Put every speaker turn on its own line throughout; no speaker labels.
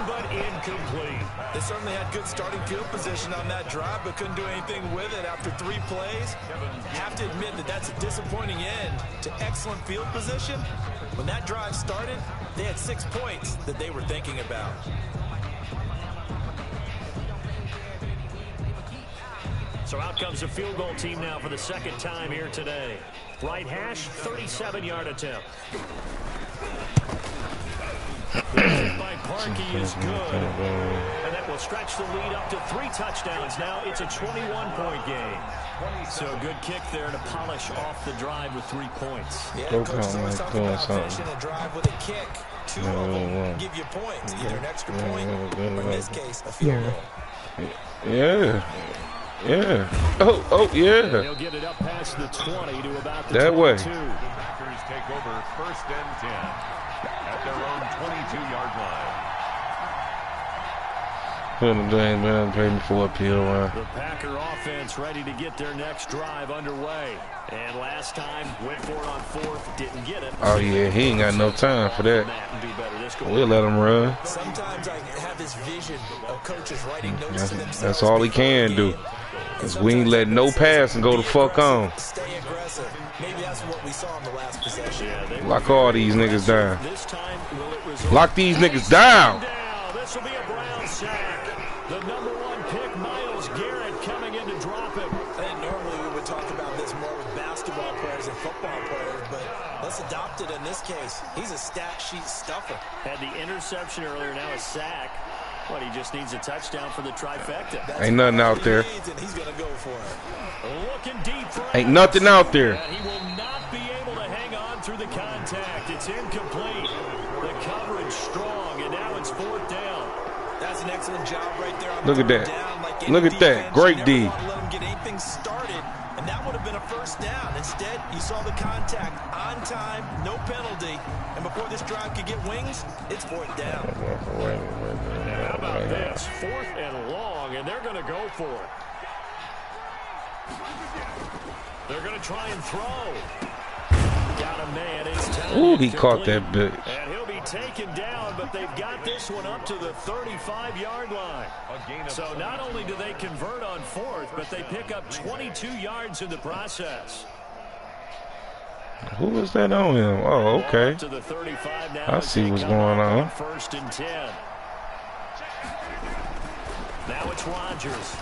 but incomplete.
They certainly had good starting field position on that drive, but couldn't do anything with it after 3 plays. Have to admit that that's a disappointing end to excellent field position. When that drive started, they had 6 points that they were thinking about.
So out comes the field goal team now for the second time here today. Right hash, 37-yard attempt. By Parkey is good. And that will stretch the lead up to 3 touchdowns. Now it's a 21-point game. So a good kick there to polish off the drive with 3 points.
Yeah, Coach is always talking about finishing a drive with a kick. 2 of them give you points, either an extra point or in this case, a field goal.
Yeah. Yeah. Oh, yeah.
They'll get it up past the 20 to about the
that
22.
way.
Packers take over 1st and 10 at their own 22-yard line.
Pay me for uphill line.
The Packer offense ready to get their next drive underway. And last time, went for it on 4th, didn't get it.
Oh, yeah, he ain't got no time for that. We'll let him run.
Sometimes I have this vision of coaches writing notes to themselves.
That's all he can do. Because we ain't letting no pass and go the fuck on.
Stay aggressive. Maybe that's what we saw in the last possession.
Lock all these niggas down. Lock these niggas down.
This will be a Brown sack. The #1 pick, Myles Garrett, coming in to drop him.
And normally we would talk about this more with basketball players and football players, but let's adopt it in this case. He's a stat sheet stuffer.
Had the interception earlier, now a sack. But he just needs a touchdown for the trifecta.
Ain't nothing out there.
He's gonna go for it.
Looking deep for
Ain't nothing out there.
he will not be able to hang on through the contact. It's incomplete. The coverage strong, and now it's 4th down.
That's an excellent job right there. On
Look at that.
down, like
Look at that. Great D.
Let him get anything started, and that would have been a 1st down. Instead, you saw the contact on time, no penalty, and before this drive could get wings, it's 4th down.
How about this? 4th and long, and they're going to go for it. They're going to try and throw. Got a man. It's time.
Ooh, he caught that bitch.
And he'll be taken down, but they've got this one up to the 35-yard line. So not only do they convert on 4th, but they pick up 22 yards in the process.
Who is that on him? Oh, okay.
To the 35 now.
I see what's going on.
1st and 10. Now it's Rodgers.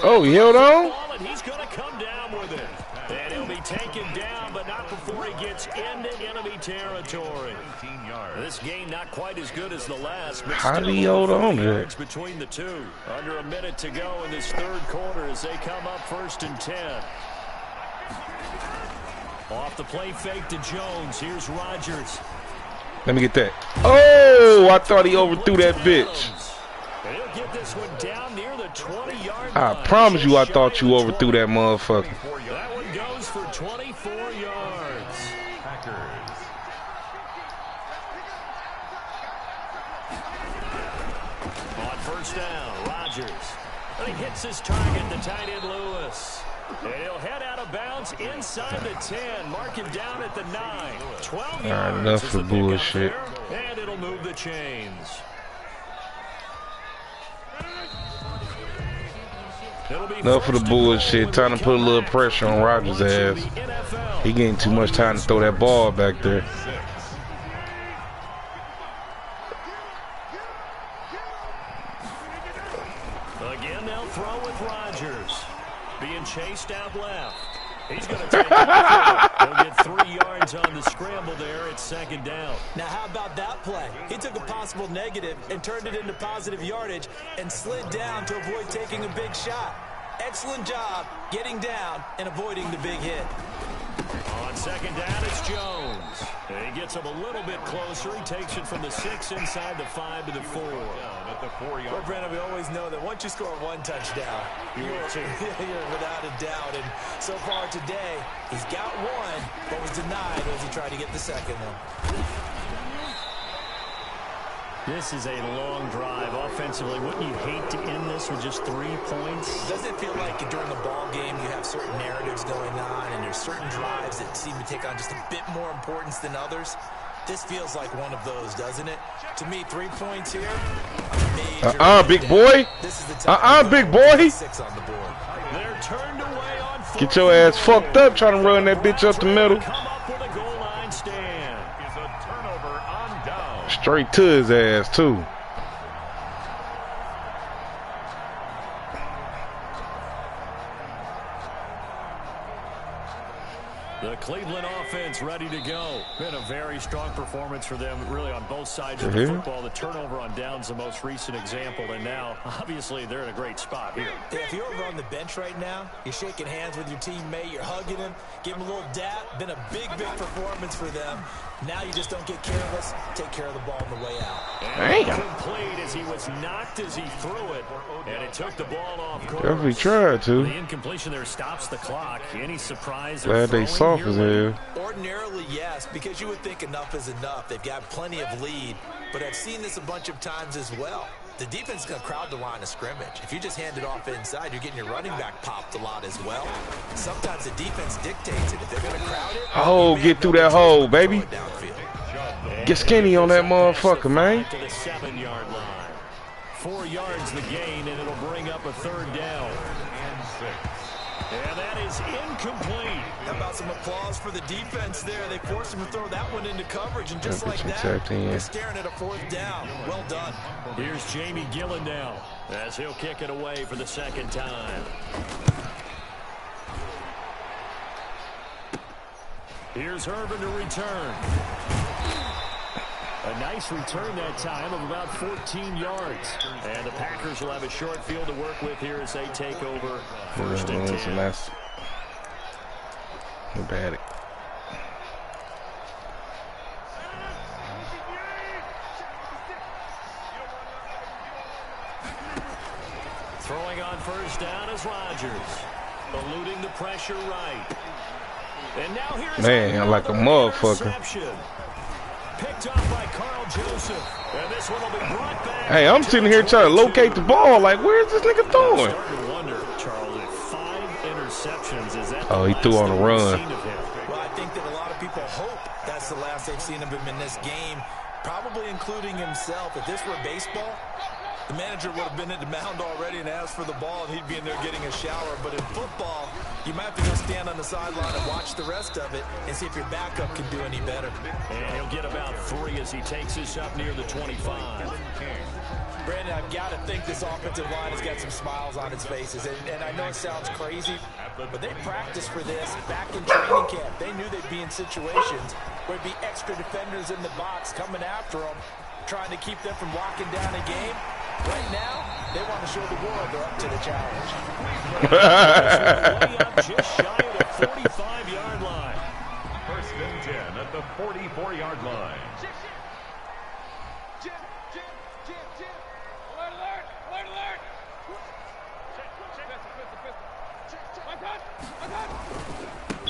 Oh, he held on?
And he's going to come down with it. And he'll be taken down, but not before he gets into enemy territory. This game not quite as good as the last. But
how did he hold on to it?
Between the two. Under a minute to go in this 3rd quarter as they come up 1st and 10. Off the play fake to Jones. Here's Rodgers.
Let me get that. Oh, I thought he overthrew that bitch.
He'll get this one down near the 20-yard line.
I promise you I thought you overthrew that motherfucker.
That one goes for 24 yards.
Packers.
On 1st down, Rodgers. And he hits his target, the tight end Lewis. And he'll head out of bounds inside the 10. Mark him down at the 9. 12 yards.
Enough for bullshit.
And it'll move the chains.
Enough for the bullshit. Time to put a little pressure on Rodgers' ass. He getting too much time to throw that ball back there.
Again, they'll throw with Rodgers. Being chased out left. He's going to take it. He'll get 3 yards on the scramble there. It's 2nd down.
Now, how about that play? He took a possible negative and turned it into positive yardage and slid down to avoid taking a big shot. Excellent job getting down and avoiding the big hit.
On 2nd down, it's Jones. And he gets him a little bit closer. He takes it from the 6 inside the 5 to the 4.
At the 4-yard.
Well, Brandon, we always know that once you score 1 touchdown, you're without a doubt. And so far today, he's got 1, but was denied as he tried to get the 2nd one.
This is a long drive offensively. Wouldn't you hate to end this with just 3 points?
Does it feel like during a ball game you have certain narratives going on and there's certain drives that seem to take on just a bit more importance than others? This feels like one of those, doesn't it? To me, 3 points here.
Big boy. Big boy.
6 on the board.
They're turned away on
Get your ass fucked up trying to run that bitch up the middle.
Come up with a goal line stand.
Is a turnover on down.
Straight to his ass, too.
The Cleveland offense ready to go. Been a very strong performance for them, really, on both sides of the football. The turnover on down's the most recent example, and now, obviously, they're in a great spot here.
Yeah, if you're over on the bench right now, you're shaking hands with your teammate, you're hugging him, give him a little dap. Been a big, big performance for them. Now you just don't get careless. Take care of the ball on the way out.
And complete as he was knocked as he threw it, and it took the ball off course.
Definitely tried to.
The incompletion there stops the clock. Any surprise?
Glad they soft as hell.
Ordinarily, yes, because you would think enough is enough. They've got plenty of lead, but I've seen this a bunch of times as well. The defense is going to crowd the line of scrimmage. If you just hand it off inside, you're getting your running back popped a lot as well. Sometimes the defense dictates it. If they're going to crowd it,
oh, get through that hole, baby. Get skinny on that motherfucker, man.
To the 7-yard line. 4 yards the gain, and it'll bring up a 3rd down. And that is incomplete.
How about some applause for the defense there? They forced him to throw that one into coverage, and just like that, they're staring at a 4th down. Well done.
Here's Jamie Gillen now, as he'll kick it away for the 2nd time. Here's Herman to return. A nice return that time of about 14 yards. And the Packers will have a short field to work with here as they take over 1st and 10.
That's bad.
Throwing on 1st down is Rodgers. Eluding the pressure right. And now here's
man, like a motherfucker.
Picked up by Carl Joseph. And this one will be brought back.
Hey, I'm sitting here trying to locate the ball. Like, where's this nigga throwing?
I'm starting to wonder, Charles, if 5 interceptions, is that
oh, he threw on a run.
Well, I think that a lot of people hope that's the last they've seen of him in this game, probably including himself. If this were baseball, the manager would have been at the mound already and asked for the ball, and he'd be in there getting a shower. But in football, you might have to go stand on the sideline and watch the rest of it and see if your backup can do any better.
And he'll get about 3 as he takes this up near the 25.
Brandon, I've got to think this offensive line has got some smiles on its faces. And I know it sounds crazy, but they practiced for this back in training camp. They knew they'd be in situations where there'd be extra defenders in the box coming after them, trying to keep them from locking down a game. Right now, they want to show the world they're up to the challenge.
Way up just shy of the 45-yard line.
1st and 10 at the 44-yard line.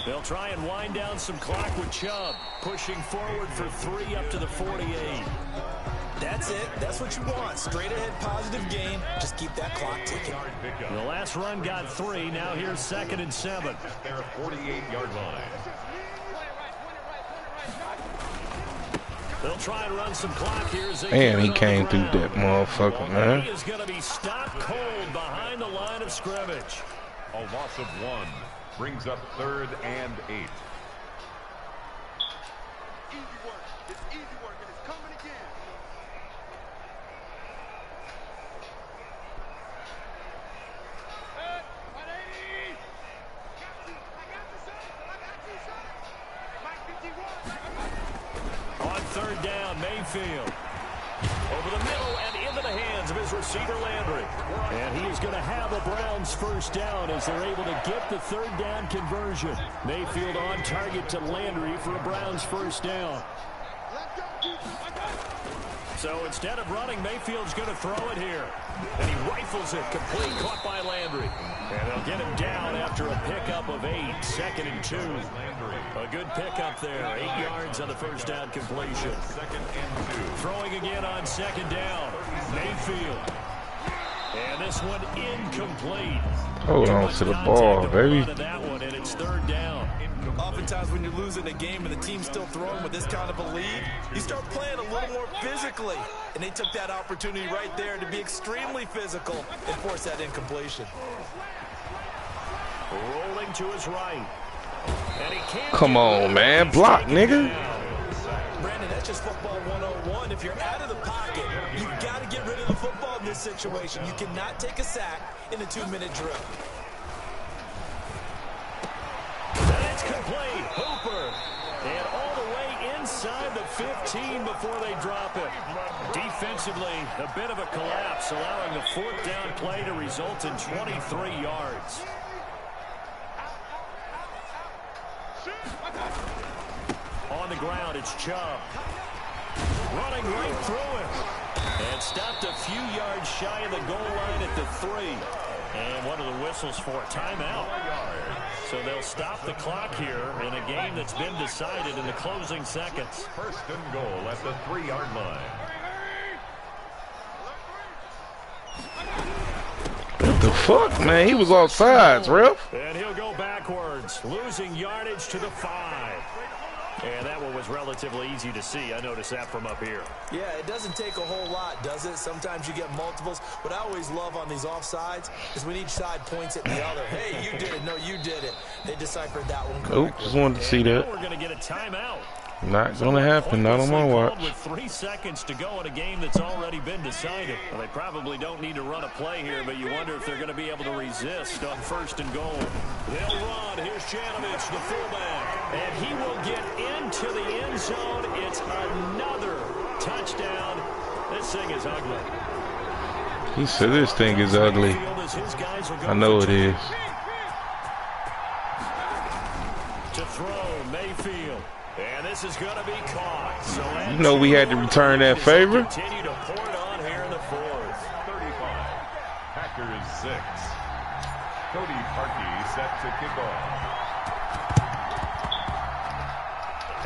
They'll try and wind down some clock with Chubb, pushing forward for 3 up to the 48.
That's it. That's what you want. Straight ahead positive game. Just keep that clock ticking.
The last run got 3. Now here's 2nd and 7.
Their 48-yard line.
They'll try and run some clock here.
Man, he came through that motherfucker, man.
He is going to be stopped cold behind the line of scrimmage.
A loss of 1 brings up 3rd and 8.
Easy work. It's easy work, and it's coming again.
On 3rd down, Mayfield. Over the middle and into the hands of his receiver, Landry. And he is going to have a Browns 1st down as they're able to get the 3rd down conversion. Mayfield on target to Landry for a Browns 1st down. So instead of running, Mayfield's going to throw it here. And he rifles it, complete, caught by Landry. And they'll get him down after a pickup of 8, 2nd and 2. A good pickup there, 8 yards on the 1st down completion.
2nd and 2.
Throwing again on 2nd down, Mayfield. And this one incomplete.
Hold on to the ball, baby.
That one, and it's third down.
Oftentimes when you're losing a game and the team's still throwing with this kind of a lead, you start playing a little more physically. And they took that opportunity right there to be extremely physical and force that incompletion.
Rolling to his right. And he can't.
Come on, man. Block, nigga.
Brandon, that's just football 101. If you're out of the pocket, you've got to get rid of the football in this situation. You cannot take a sack in a 2-minute drill.
And it's complete. Hooper. And all the way inside the 15 before they drop it. Defensively, a bit of a collapse, allowing the fourth down play to result in 23 yards. On the ground, it's Chubb. Running right through it. And stopped a few yards shy of the goal line at the 3. And what are the whistles for? Timeout. So they'll stop the clock here in a game that's been decided in the closing seconds.
First and goal at the 3-yard line.
What the fuck, man? He was off sides, ref.
And he'll go backwards, losing yardage to the 5. And that one was relatively easy to see. I noticed that from up here.
Yeah, it doesn't take a whole lot, does it? Sometimes you get multiples. What I always love on these offsides is when each side points at the other. Hey, you did it. No, you did it. They deciphered that one correctly.
Nope, just wanted to see that.
We're going to get a timeout.
Not gonna happen, not on my watch.
With 3 seconds to go in a game that's already been decided. Well, they probably don't need to run a play here, but you wonder if they're going to be able to resist on first and goal. They'll run. Here's Janovich, the fullback. And he will get into the end zone. It's another touchdown. This thing is ugly.
He said this thing is ugly. I know it is.
To throw, Mayfield. And this is going to be caught. So
you know we had to return that favor.
Continue to pour it on here in the 4th.
35. Packers 6. Cody Parkey set to kick off.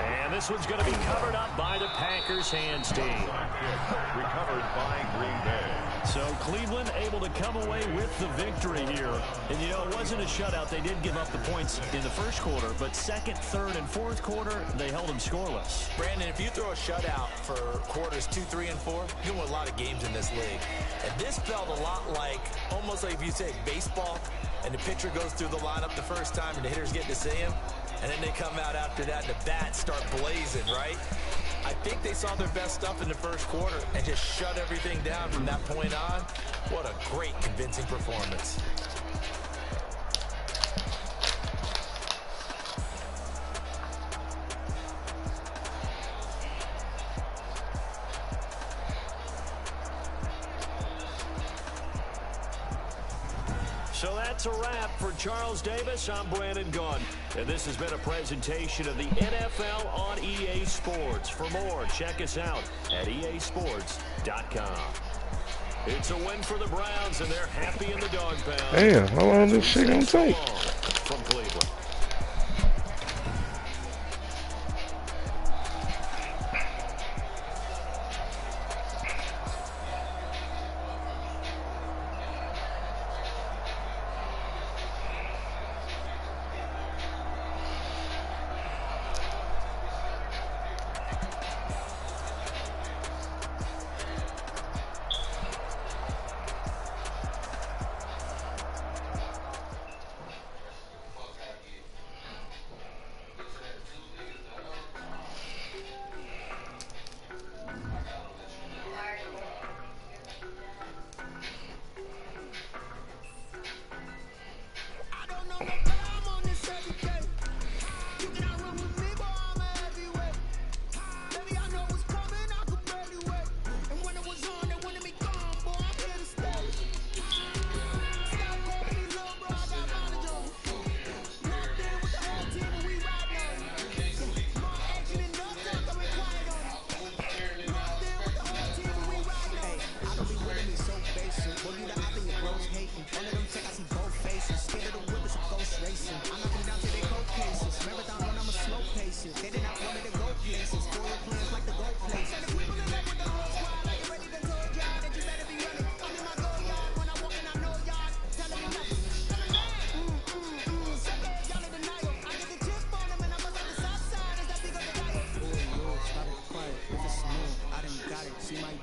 And this one's going to be covered up by the Packers hands team.
Recovered by Green Bay.
So Cleveland able to come away with the victory here. And, you know, it wasn't a shutout. They did give up the points in the first quarter. But second, third, and fourth quarter, they held them scoreless.
Brandon, if you throw a shutout for quarters 2, 3, and 4, you win a lot of games in this league. And this felt a lot like, almost like if you say baseball, and the pitcher goes through the lineup the first time and the hitters get to see him. And then they come out after that and the bats start blazing, right? I think they saw their best stuff in the first quarter and just shut everything down from that point on. What a great, convincing performance.
So that's a wrap for Charles Davis. I'm Brandon Gunn. And this has been a presentation of the NFL on EA Sports. For more, check us out at easports.com. It's a win for the Browns, and they're happy in the dog pound.
Damn, how long this shit gonna take?
From Cleveland.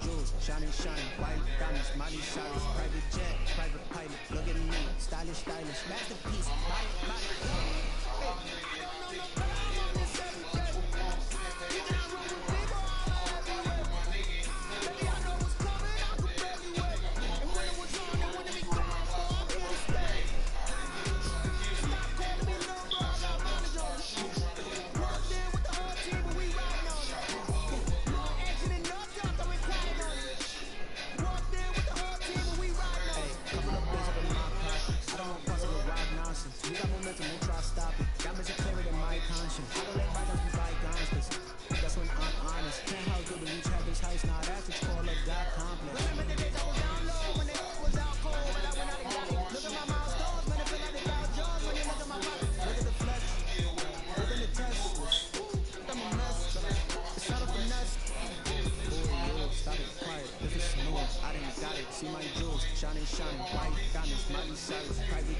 jewels, shining, white diamonds, Miley Cyrus, private jet, private pilot, look at me, stylish, masterpiece, body, we got momentum, won't try to stop it. Got me clearer than my conscience. I don't let bygones be bygones, cause that's when I'm honest. Can't help good to reach heaven's heights, not average, call a God complex. Remember the days I was down low, when they was out cold, but I went out and got it. Look at my milestones, man, I feel like the Dow Jones when you look at my pocket. Look at the flesh, look at the test. I'm a mess, it's not a finesse. Stop it, quiet, if it's smooth, I didn't got it. See my jewels, shining, white diamonds, Miley Cyrus, private